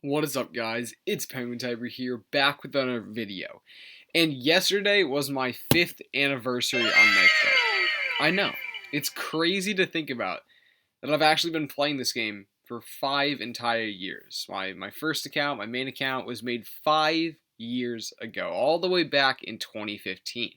What is up, guys? It's Penguin Tiber here, back with another video. And yesterday was my 5th anniversary on Nitro Type. I know, it's crazy to think about that I've actually been playing this game for 5 entire years. My first account, my main account, was made 5 years ago, all the way back in 2015.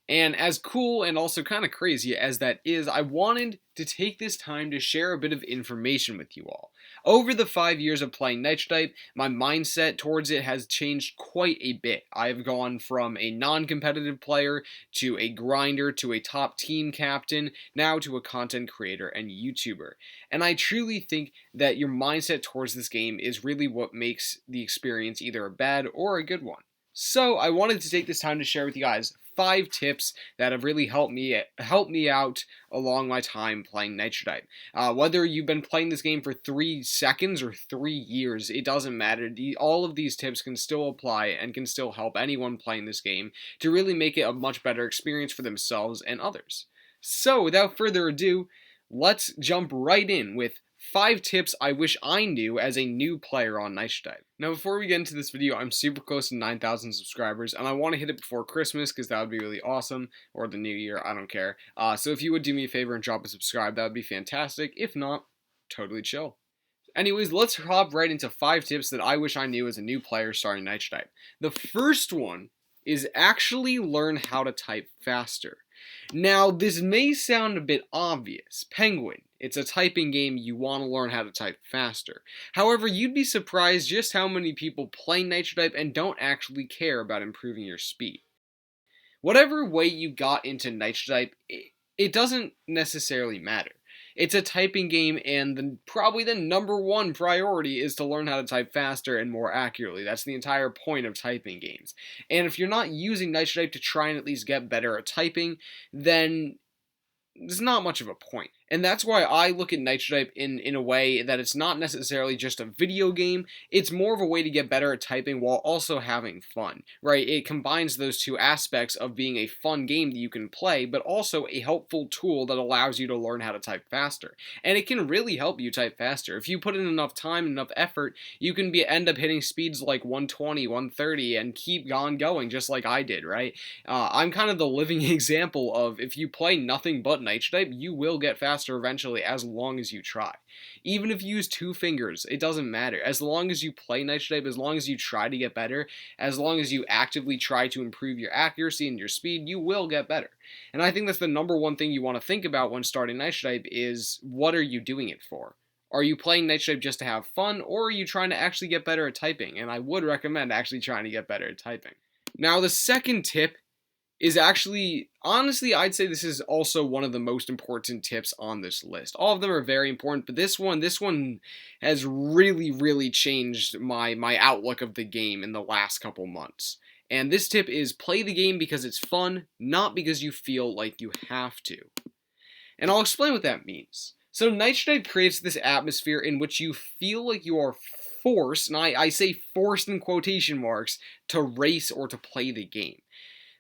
And as cool and also kind of crazy as that is, I wanted to take this time to share a bit of information with you all. Over the 5 years of playing Nitro Type, my mindset towards it has changed quite a bit. I've gone from a non-competitive player to a grinder to a top team captain, now to a content creator and YouTuber. And I truly think that your mindset towards this game is really what makes the experience either a bad or a good one. So I wanted to take this time to share with you guys 5 tips that have really helped me out along my time playing Nitro Type. Whether you've been playing this game for 3 seconds or 3 years, it doesn't matter. All of these tips can still apply and can still help anyone playing this game to really make it a much better experience for themselves and others. So without further ado, let's jump right in with 5 tips I wish I knew as a new player on Nitro Type. Now before we get into this video, I'm super close to 9,000 subscribers, and I want to hit it before Christmas because that would be really awesome, or the new year, I don't care. So if you would do me a favor and drop a subscribe, that would be fantastic. If not, totally chill. Anyways, let's hop right into 5 tips that I wish I knew as a new player starting Nitro Type. The first one is actually learn how to type faster. Now, this may sound a bit obvious. Penguin, it's a typing game, you want to learn how to type faster. However, you'd be surprised just how many people play Nitro Type and don't actually care about improving your speed. Whatever way you got into Nitro Type, it doesn't necessarily matter. It's a typing game, and probably the #1 priority is to learn how to type faster and more accurately. That's the entire point of typing games. And if you're not using Nitro Type to try and at least get better at typing, then there's not much of a point. And that's why I look at Nitro Type in a way that it's not necessarily just a video game, it's more of a way to get better at typing while also having fun, right? It combines those two aspects of being a fun game that you can play, but also a helpful tool that allows you to learn how to type faster. And it can really help you type faster. If you put in enough time, enough effort, you can end up hitting speeds like 120, 130, and keep on going just like I did, right? I'm kind of the living example of if you play nothing but Nitro Type, you will get faster eventually as long as you try. Even if you use 2 fingers, it doesn't matter. As long as you play Nitro Type, as long as you try to get better, as long as you actively try to improve your accuracy and your speed, you will get better. And I think that's the #1 thing you want to think about when starting Nitro Type is, what are you doing it for? Are you playing Nitro Type just to have fun, or are you trying to actually get better at typing? And I would recommend actually trying to get better at typing. Now, the second tip is actually, honestly, I'd say this is also one of the most important tips on this list. All of them are very important, but this one has really changed my outlook of the game in the last couple months. And this tip is play the game because it's fun, not because you feel like you have to. And I'll explain what that means. So Nitro Type creates this atmosphere in which you feel like you are forced, and I say forced in quotation marks, to race or to play the game.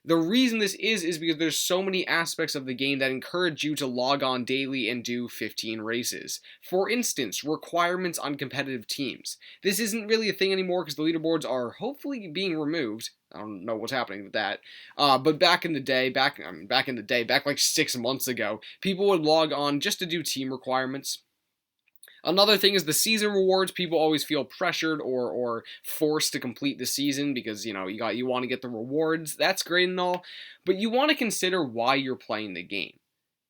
The reason this is because there's so many aspects of the game that encourage you to log on daily and do 15 races. For instance, requirements on competitive teams. This isn't really a thing anymore because the leaderboards are hopefully being removed. I don't know what's happening with that. But back in the day, back like 6 months ago, people would log on just to do team requirements. Another thing is the season rewards. People always feel pressured or forced to complete the season because, you want to get the rewards. That's great and all, but you want to consider why you're playing the game,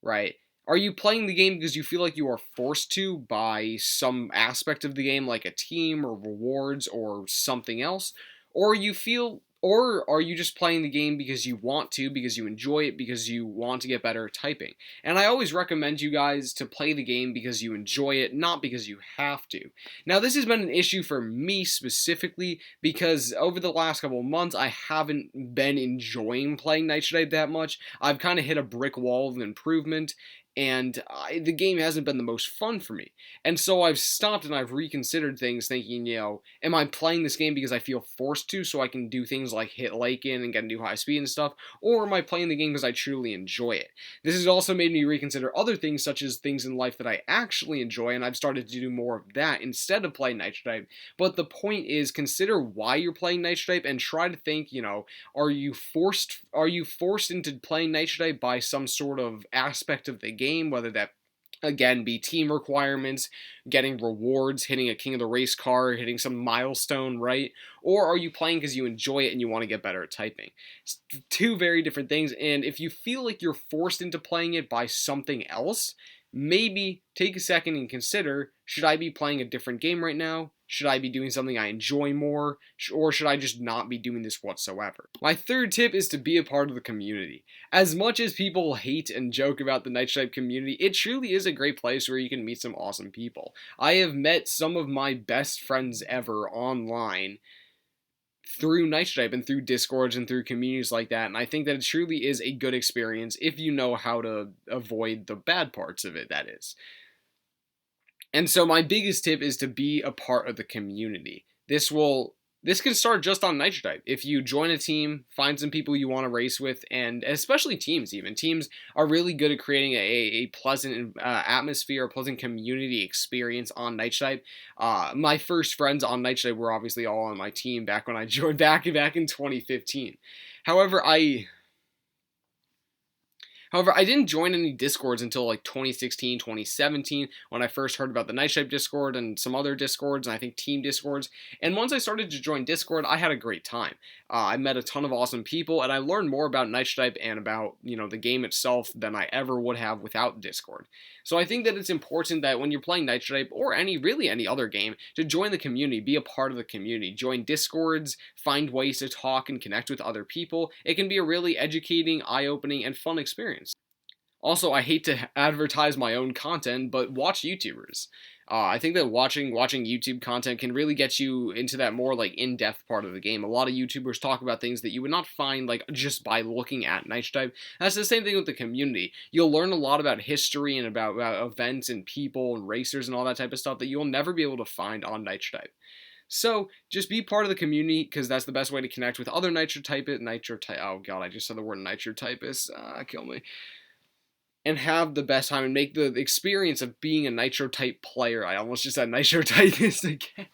right? Are you playing the game because you feel like you are forced to by some aspect of the game, like a team or rewards or something else? Or are you just playing the game because you want to, because you enjoy it, because you want to get better at typing? And I always recommend you guys to play the game because you enjoy it, not because you have to. Now, this has been an issue for me specifically because over the last couple of months, I haven't been enjoying playing Nitro Type that much. I've kind of hit a brick wall of improvement, and the game hasn't been the most fun for me. And so I've stopped and I've reconsidered things, thinking, am I playing this game because I feel forced to, so I can do things like hit Lakin and get into high speed and stuff, or am I playing the game because I truly enjoy it? This has also made me reconsider other things, such as things in life that I actually enjoy, and I've started to do more of that instead of playing Nitro Type. But the point is, consider why you're playing Nitro Type and try to think, are you forced into playing Nitro Type by some sort of aspect of the game, whether that again be team requirements, getting rewards, hitting a king of the race car, hitting some milestone, right? Or are you playing because you enjoy it and you want to get better at typing? It's two very different things, and if you feel like you're forced into playing it by something else, maybe take a second and consider, should I be playing a different game right now? Should I be doing something I enjoy more? Or should I just not be doing this whatsoever? My third tip is to be a part of the community. As much as people hate and joke about the Nitro Type community, it truly is a great place where you can meet some awesome people. I have met some of my best friends ever online through Nitro Type and through Discords and through communities like that, and I think that it truly is a good experience if you know how to avoid the bad parts of it, that is. And so my biggest tip is to be a part of the community. This can start just on Nitro Type. If you join a team, find some people you want to race with, and especially teams even. Teams are really good at creating a pleasant atmosphere, a pleasant community experience on Nitro Type. My first friends on Nitro Type were obviously all on my team back when I joined back in 2015. However, I didn't join any Discords until like 2016, 2017, when I first heard about the Nitro Type Discord and some other Discords, and I think Team Discords. And once I started to join Discord, I had a great time. I met a ton of awesome people, and I learned more about Nitro Type and about, the game itself than I ever would have without Discord. So I think that it's important that when you're playing Nitro Type, or really any other game, to join the community, be a part of the community. Join Discords, find ways to talk and connect with other people. It can be a really educating, eye-opening, and fun experience. Also, I hate to advertise my own content, but watch YouTubers. I think that watching YouTube content can really get you into that more like in-depth part of the game. A lot of YouTubers talk about things that you would not find like just by looking at Nitro Type. That's the same thing with the community. You'll learn a lot about history and about events and people and racers and all that type of stuff that you'll never be able to find on Nitro Type. So, just be part of the community, because that's the best way to connect with other oh god, I just said the word Nitro Typists, kill me. And have the best time and make the experience of being a Nitro Type player, I almost just said Nitro Typist again,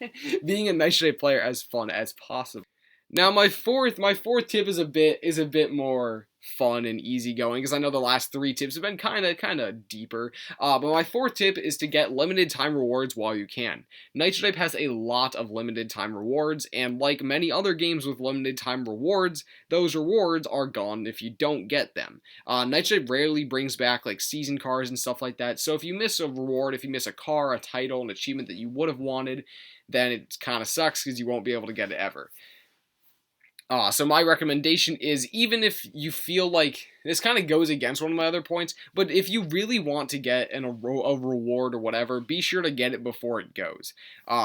being a Nitro Type player as fun as possible. Now my fourth tip is a bit more fun and easygoing, because I know the last three tips have been kind of deeper. But my fourth tip is to get limited time rewards while you can. Nitro Type has a lot of limited time rewards, and like many other games with limited time rewards, those rewards are gone if you don't get them. Nitro Type rarely brings back like season cars and stuff like that, so if you miss a reward, if you miss a car, a title, an achievement that you would have wanted, then it kind of sucks because you won't be able to get it ever. So my recommendation is, even if you feel like, this kind of goes against one of my other points, but if you really want to get a reward or whatever, be sure to get it before it goes.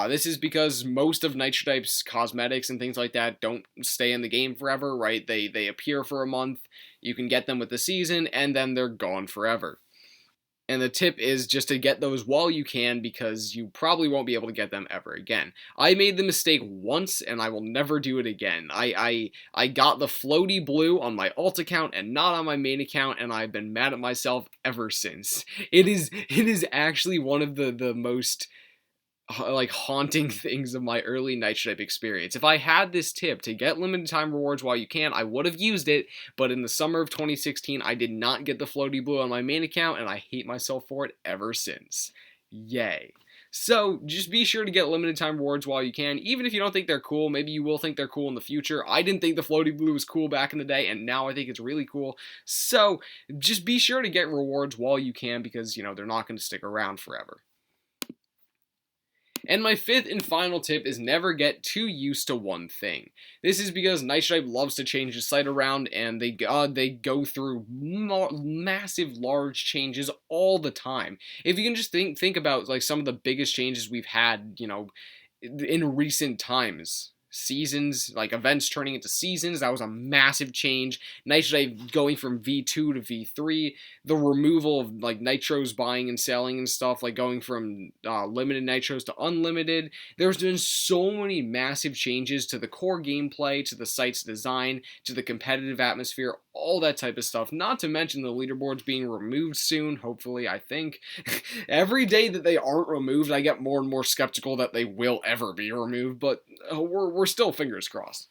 This is because most of Nitro Type's cosmetics and things like that don't stay in the game forever, right? They appear for a month, you can get them with the season, and then they're gone forever. And the tip is just to get those while you can, because you probably won't be able to get them ever again. I made the mistake once, and I will never do it again. I got the floaty blue on my alt account and not on my main account, and I've been mad at myself ever since. It is actually one of the most like haunting things of my early Nitro Type experience. If I had this tip to get limited time rewards while you can, I would have used it, but in the summer of 2016, I did not get the floaty blue on my main account, and I hate myself for it ever since. Yay. So, just be sure to get limited time rewards while you can, even if you don't think they're cool. Maybe you will think they're cool in the future. I didn't think the floaty blue was cool back in the day, and now I think it's really cool. So, just be sure to get rewards while you can, because, they're not going to stick around forever. And my fifth and final tip is never get too used to one thing. This is because Nitro Type loves to change the site around, and they go through massive, large changes all the time. If you can just think about like some of the biggest changes we've had, in recent times. seasons, like events turning into seasons. That was a massive change. Nitro Type going from V2 to V3, the removal of like nitros buying and selling and stuff, like going from limited nitros to unlimited. There's been so many massive changes to the core gameplay, to the site's design, to the competitive atmosphere, all that type of stuff. Not to mention the leaderboards being removed soon, hopefully, I think. Every day that they aren't removed, I get more and more skeptical that they will ever be removed, but we're still fingers crossed.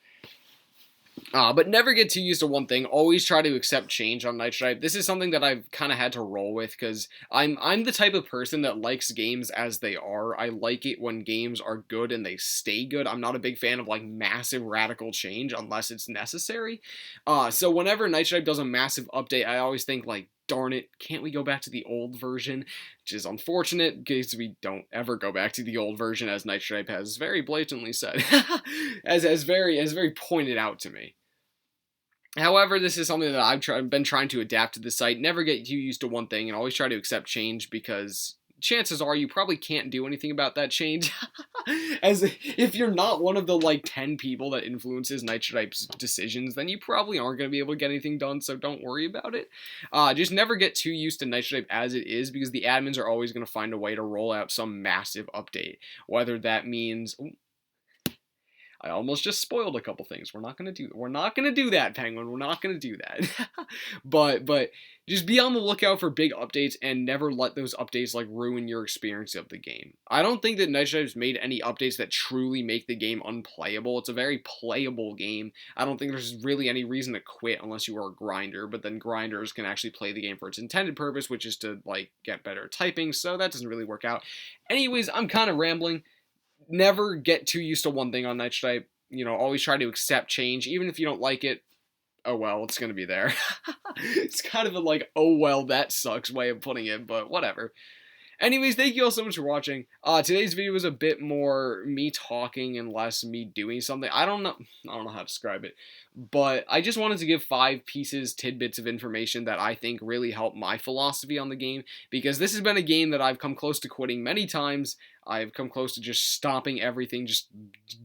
But never get too used to one thing. Always try to accept change on Nitro Type. This is something that I've kind of had to roll with because I'm the type of person that likes games as they are. I like it when games are good and they stay good. I'm not a big fan of like massive radical change unless it's necessary. So whenever Nitro Type does a massive update, I always think like, darn it, can't we go back to the old version? Which is unfortunate because we don't ever go back to the old version, as Nitro Type has very blatantly said, as very pointed out to me. However, this is something that I've been trying to adapt to the site. Never get too used to one thing and always try to accept change because chances are you probably can't do anything about that change. As if you're not one of the like 10 people that influences Nitro Type's decisions, then you probably aren't going to be able to get anything done, so don't worry about it. Just never get too used to Nitro Type as it is because the admins are always going to find a way to roll out some massive update. Whether that means... I almost just spoiled a couple things. We're not gonna do that, Penguin. We're not gonna do that. but just be on the lookout for big updates and never let those updates like ruin your experience of the game. I don't think that Nitro Type's made any updates that truly make the game unplayable. It's a very playable game. I don't think there's really any reason to quit unless you are a grinder, but then grinders can actually play the game for its intended purpose, which is to like get better typing, so that doesn't really work out. Anyways, I'm kind of rambling. Never get too used to one thing on Nitro Type. You know, always try to accept change. Even if you don't like it, oh well, it's going to be there. It's kind of a like, oh well, that sucks way of putting it, but whatever. Anyways, thank you all so much for watching. Today's video was a bit more me talking and less me doing something. I don't know how to describe it, but I just wanted to give 5 tidbits of information that I think really help my philosophy on the game, because this has been a game that I've come close to quitting many times. I've come close to just stopping everything, just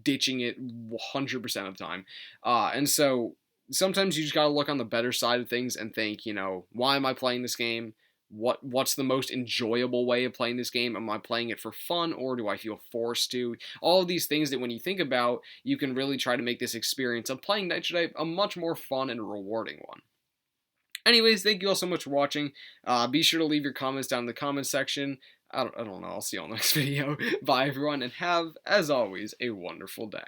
ditching it 100% of the time. And so sometimes you just gotta look on the better side of things and think, you know, why am I playing this game? What's the most enjoyable way of playing this game? Am I playing it for fun, or do I feel forced to? All of these things that when you think about, you can really try to make this experience of playing Nitro Type a much more fun and rewarding one. Anyways, thank you all so much for watching. Be sure to leave your comments down in the comments section. I don't know. I'll see you all next video. Bye, everyone, and have, as always, a wonderful day.